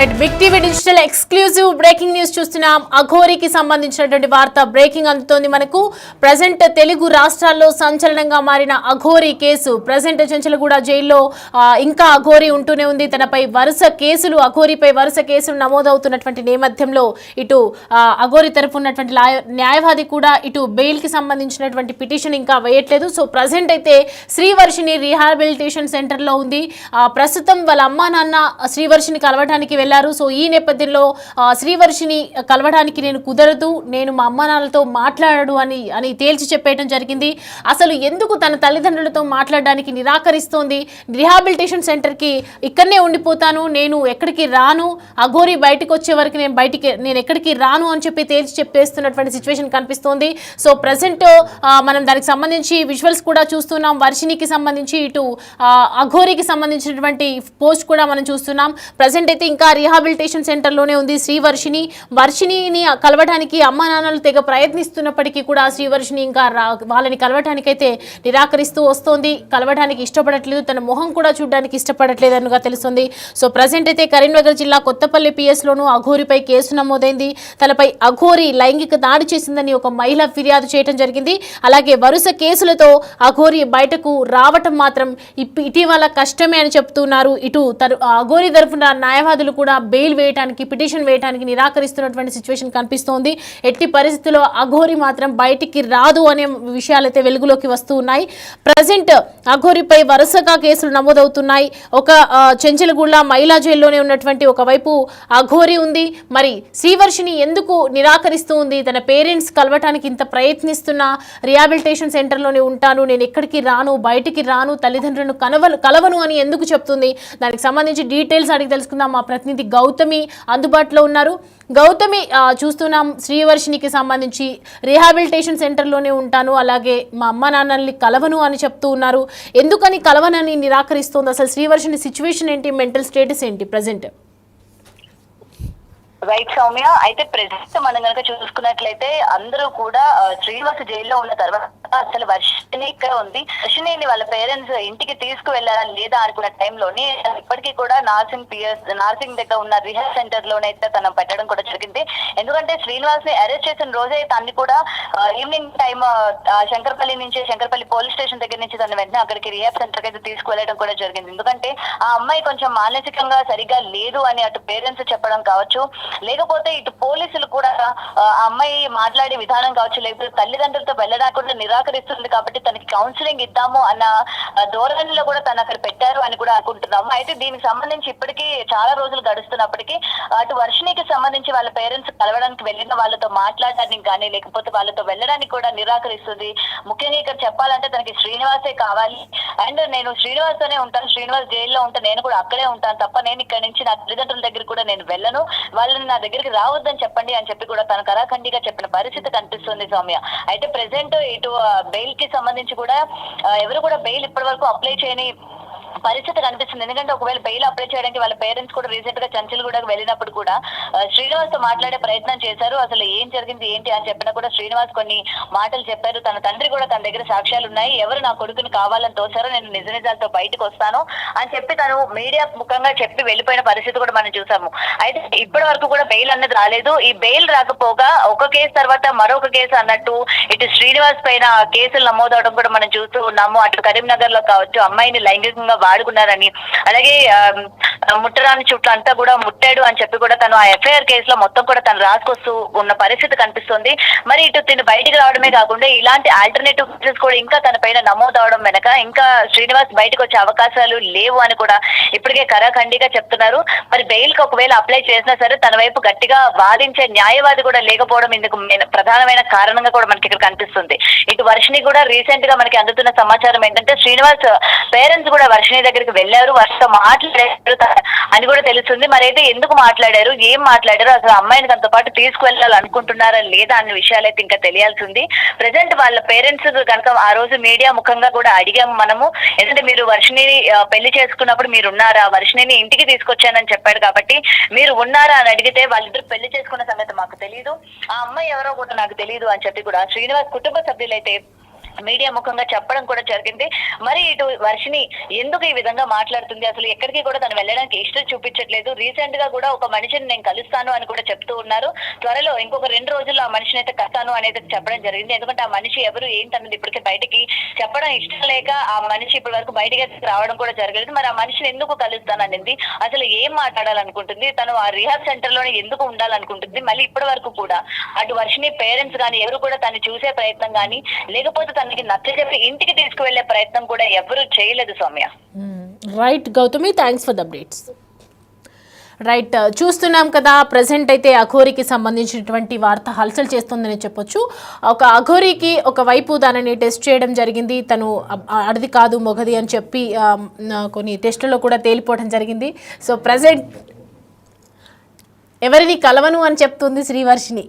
Big TV digital exclusive breaking news చూస్తున్నాం. అఘోరికి సంబంధించినటువంటి వార్త బ్రేకింగ్ అందుతోంది మనకు. ప్రజెంట్ తెలుగు రాష్ట్రాల్లో సంచలనంగా మారిన అఘోరి కేసు ప్రజెంట్ చెంచలగూడ జైల్లో ఇంకా అఘోరి ఉంటూనే ఉంది. తనపై అఘోరిపై వరుస కేసులు నమోదవుతున్నటువంటి నేపథ్యంలో ఇటు అఘోరి తరఫు ఉన్నటువంటి న్యాయవాది కూడా ఇటు బెయిల్ కి సంబంధించినటువంటి పిటిషన్ ఇంకా వేయట్లేదు. సో ప్రజెంట్ అయితే శ్రీవర్షిని రీహాబిలిటేషన్ సెంటర్ లో ఉంది. ప్రస్తుతం వాళ్ళ అమ్మా నాన్న శ్రీవర్షిని కలవడానికి వెళ్లారు. సో ఈ నేపథ్యంలో శ్రీవర్షిని కలవడానికి నేను కుదరదు, నేను మా అమ్మ నాన్నలతో మాట్లాడడు అని తేల్చి చెప్పేయడం జరిగింది. అసలు ఎందుకు తన తల్లిదండ్రులతో మాట్లాడడానికి నిరాకరిస్తోంది? రిహాబిలిటేషన్ సెంటర్కి ఇక్కడనే ఉండిపోతాను, నేను ఎక్కడికి రాను, అఘోరి బయటకు వచ్చే వరకు నేను ఎక్కడికి రాను అని చెప్పి తేల్చి చెప్పేస్తున్నటువంటి సిచ్యువేషన్ కనిపిస్తోంది. సో ప్రజెంట్ మనం దానికి సంబంధించి విజువల్స్ కూడా చూస్తున్నాం. వర్షినికి సంబంధించి ఇటు అఘోరికి సంబంధించినటువంటి పోస్ట్ కూడా మనం చూస్తున్నాం. ప్రజెంట్ అయితే ఇంకా రీహాబిలిటేషన్ సెంటర్లోనే ఉంది వర్షిణిని కలవడానికి అమ్మా నాన్నలు తెగ ప్రయత్నిస్తున్నప్పటికీ కూడా శ్రీవర్షిని ఇంకా వాళ్ళని కలవడానికి అయితే నిరాకరిస్తూ వస్తోంది. కలవడానికి ఇష్టపడట్లేదు, తన మొహం కూడా చూడడానికి ఇష్టపడట్లేదు అనుగా తెలుస్తుంది. సో ప్రజెంట్ అయితే కరీంనగర్ జిల్లా కొత్తపల్లి పిఎస్లోనూ అఘోరిపై కేసు నమోదైంది. తనపై అఘోరి లైంగిక దాడి చేసిందని ఒక మహిళ ఫిర్యాదు చేయడం జరిగింది. అలాగే వరుస కేసులతో అఘోరి బయటకు రావటం మాత్రం ఇటీవల కష్టమే అని చెప్తున్నారు. ఇటు అఘోరి తరఫున న్యాయవాదులు కూడా బెయిల్ వేయడానికి పిటిషన్ వేయడానికి నిరాకరిస్తున్నటువంటి సిచ్యువేషన్ కనిపిస్తోంది. ఎట్టి పరిస్థితుల్లో అఘోరి మాత్రం బయటికి రాదు అనే విషయాలైతే వెలుగులోకి వస్తూ ఉన్నాయి. ప్రజెంట్ అఘోరిపై వరుసగా కేసులు నమోదవుతున్నాయి. ఒక చెంచలగూడ మహిళా జైల్లోనే ఉన్నటువంటి ఒకవైపు అఘోరి ఉంది. మరి శ్రీవర్షిని ఎందుకు నిరాకరిస్తూ ఉంది? తన పేరెంట్స్ కలవటానికి ఇంత ప్రయత్నిస్తున్నా రిహాబిలిటేషన్ సెంటర్లోనే ఉంటాను, నేను ఎక్కడికి రాను, బయటికి రాను, తల్లిదండ్రులను కలవను అని ఎందుకు చెప్తుంది? దానికి సంబంధించి డీటెయిల్స్ అడిగి తెలుసుకుందాం. మా ప్రతినిధి గౌతమి అందుబాటులో ఉన్నారు. గౌతమి, చూస్తున్నాం శ్రీవర్షినికి సంబంధించి రీహాబిలిటేషన్ సెంటర్లోనే ఉంటాను, అలాగే మా అమ్మ నాన్నల్ని కలవను అని చెప్తూ ఉన్నారు. ఎందుకని కలవనని నిరాకరిస్తోంది? అసలు శ్రీవర్షిని సిచ్యువేషన్ ఏంటి, మెంటల్ స్టేటస్ ఏంటి ప్రజెంట్? రైట్ సౌమ్య, అయితే ప్రెసెంట్ మనం కనుక చూసుకున్నట్లయితే అందరూ కూడా శ్రీనివాస్ జైల్లో ఉన్న తర్వాత అసలు వర్షిని ఇక్కడ ఉంది, వర్షిని వాళ్ళ పేరెంట్స్ ఇంటికి తీసుకువెళ్ళారా లేదా అనుకున్న టైంలోనే ఇప్పటికీ కూడా నార్సింగ్ దగ్గర ఉన్న రిహాబ్ సెంటర్ లోనైతే తను పెట్టడం కూడా జరిగింది. ఎందుకంటే శ్రీనివాస్ ని అరెస్ట్ చేసిన రోజే తన్ని కూడా evening time Shankarpalli police station దగ్గర నుంచి తను వెంటనే అక్కడికి రిహాబ్ సెంటర్ అయితే తీసుకువెళ్ళడం కూడా జరిగింది. ఎందుకంటే ఆ అమ్మాయి కొంచెం మానసికంగా సరిగా లేదు అని అటు పేరెంట్స్ చెప్పడం కావచ్చు, లేకపోతే ఇటు పోలీసులు కూడా ఆ అమ్మాయి మాట్లాడే విధానం కావచ్చు, లేకపోతే తల్లిదండ్రులతో వెళ్ళడానికి కూడా నిరాకరిస్తుంది కాబట్టి తనకి కౌన్సిలింగ్ ఇద్దాము అన్న ధోరణిలో కూడా తను అక్కడ పెట్టారు అని కూడా అనుకుంటున్నాము. అయితే దీనికి సంబంధించి ఇప్పటికీ చాలా రోజులు గడుస్తున్నప్పటికీ అటు వర్షినికి సంబంధించి వాళ్ళ పేరెంట్స్ కలవడానికి వెళ్ళిన వాళ్ళతో మాట్లాడడానికి కానీ లేకపోతే వాళ్ళతో వెళ్ళడానికి కూడా నిరాకరిస్తుంది. ముఖ్యంగా ఇక్కడ చెప్పాలంటే తనకి శ్రీనివాసే కావాలి, అండ్ నేను శ్రీనివాస్ తోనే ఉంటాను, శ్రీనివాస్ జైల్లో ఉంటాను, నేను కూడా అక్కడే ఉంటాను తప్ప నేను ఇక్కడ నుంచి నా తల్లిదండ్రుల దగ్గర కూడా నేను వెళ్ళను, వాళ్ళని నా దగ్గరికి రావద్దని చెప్పండి అని చెప్పి కూడా తన కరాఖండిగా చెప్పిన పరిస్థితి కనిపిస్తుంది సౌమ్య. అయితే ప్రెసెంట్ ఇటు బెయిల్ కి సంబంధించి కూడా ఎవరు కూడా బెయిల్ ఇప్పటి వరకు అప్లై చేయని పరిస్థితి కనిపిస్తుంది. ఎందుకంటే ఒకవేళ బెయిల్ అప్లై చేయడానికి వాళ్ళ పేరెంట్స్ కూడా రీసెంట్ గా చంచల్గూడకు వెళ్ళినప్పుడు కూడా శ్రీనివాస్ తో మాట్లాడే ప్రయత్నం చేశారు. అసలు ఏం జరిగింది ఏంటి అని చెప్పినా కూడా శ్రీనివాస్ కొన్ని మాటలు చెప్పారు. తన తండ్రి కూడా తన దగ్గర సాక్ష్యాలు ఉన్నాయి, ఎవరు నా కొడుకుని కావాలని తోసారో నేను నిజ నిజాలతో బయటకు వస్తాను అని చెప్పి తను మీడియా ముఖంగా చెప్పి వెళ్ళిపోయిన పరిస్థితి కూడా మనం చూసాము. అయితే ఇప్పటి వరకు కూడా బెయిల్ అన్నది రాలేదు. ఈ బెయిల్ రాకపోగా ఒక కేసు తర్వాత మరొక కేసు అన్నట్టు ఇటు శ్రీనివాస్ పైన కేసులు నమోదవడం కూడా మనం చూస్తూ ఉన్నాము. అటు కరీంనగర్ లో కావచ్చు అమ్మాయిని లైంగికంగా వాడుకున్నారని, అలాగే ముట్టరాని చుట్టూ అంతా కూడా ముట్టాడు అని చెప్పి కూడా తను ఆ ఎఫ్ఐఆర్ కేసులో మొత్తం కూడా తను రాసుకొస్తూ ఉన్న పరిస్థితి కనిపిస్తుంది. మరి ఇటు తిను బయటికి రావడమే కాకుండా ఇలాంటి ఆల్టర్నేటివ్ కేసెస్ కూడా ఇంకా తన పైన నమోదు అవడం వెనక ఇంకా శ్రీనివాస్ బయటకు వచ్చే అవకాశాలు లేవు అని కూడా ఇప్పటికే కరాఖండిగా చెప్తున్నారు. మరి బెయిల్ కి ఒకవేళ అప్లై చేసినా సరే తన వైపు గట్టిగా వాదించే న్యాయవాది కూడా లేకపోవడం ఇందుకు ప్రధానమైన కారణంగా కూడా మనకి ఇక్కడ కనిపిస్తుంది. ఇటు వర్షిని కూడా రీసెంట్ గా మనకి అందుతున్న సమాచారం ఏంటంటే శ్రీనివాస్ పేరెంట్స్ కూడా వర్షిని దగ్గరికి వెళ్ళారు, వర్షతో మాట్లాడారు అని కూడా తెలుస్తుంది. మరి అయితే ఎందుకు మాట్లాడారు, ఏం మాట్లాడారు, అసలు అమ్మాయిని తనతో పాటు తీసుకువెళ్ళాలనుకుంటున్నారా లేదా అన్న విషయాలు అయితే ఇంకా తెలియాల్సింది. ప్రెసెంట్ వాళ్ళ పేరెంట్స్ కనుక ఆ రోజు మీడియా ముఖంగా కూడా అడిగాము మనము, ఎందుకంటే మీరు వర్షిని పెళ్లి చేసుకున్నప్పుడు మీరు ఉన్నారా, వర్షిని ఇంటికి తీసుకొచ్చానని చెప్పాడు కాబట్టి మీరు ఉన్నారా అని అడిగితే వాళ్ళిద్దరు పెళ్లి చేసుకున్న సంగతి మాకు తెలియదు, ఆ అమ్మాయి ఎవరో కూడా నాకు తెలియదు అని చెప్పి కూడా శ్రీనివాస్ కుటుంబ సభ్యులైతే మీడియా ముఖంగా చెప్పడం కూడా జరిగింది. మరి ఇటు వర్షిని ఎందుకు ఈ విధంగా మాట్లాడుతుంది, అసలు ఎక్కడికి కూడా తను వెళ్ళడానికి ఇష్టం చూపించట్లేదు. రీసెంట్ గా కూడా ఒక మనిషిని నేను కలుస్తాను అని కూడా చెప్తూ ఉన్నారు. త్వరలో ఇంకొక 2 రోజుల్లో ఆ మనిషిని అయితే కలుస్తాను అనేది చెప్పడం జరిగింది. ఎందుకంటే ఆ మనిషి ఎవరు ఏంటన్నది ఇప్పటికే బయటికి చెప్పడం ఇష్టం లేక ఆ మనిషి ఇప్పటి వరకు బయటికి రావడం కూడా జరగలేదు. మరి ఆ మనిషిని ఎందుకు కలుస్తాననింది, అసలు ఏం మాట్లాడాలనుకుంటుంది, తను ఆ రిహాబ్ సెంటర్ లోనే ఎందుకు ఉండాలనుకుంటుంది, మళ్ళీ ఇప్పటి వరకు కూడా అటు వర్షిని పేరెంట్స్ కానీ ఎవరు కూడా తను చూసే ప్రయత్నం కానీ లేకపోతే తనకి నచ్చజెప్పి ఇంటికి తీసుకువెళ్లే ప్రయత్నం కూడా ఎవరు చేయలేదు Soumya. Right Gautami, thanks for the updates. Right, చూస్తున్నాం కదా ప్రజెంట్ అయితే అఘోరికి సంబంధించినటువంటి వార్త హల్చల్ చేస్తుందని చెప్పొచ్చు. ఒక అఘోరికి ఒకవైపు దానిని టెస్ట్ చేయడం జరిగింది, తను అడిది కాదు మొగది అని చెప్పి కొన్ని టెస్టుల్లో కూడా తేలిపోవడం జరిగింది. సో ప్రజెంట్ ఎవరిని కలవను అని చెప్తుంది శ్రీవర్షిని.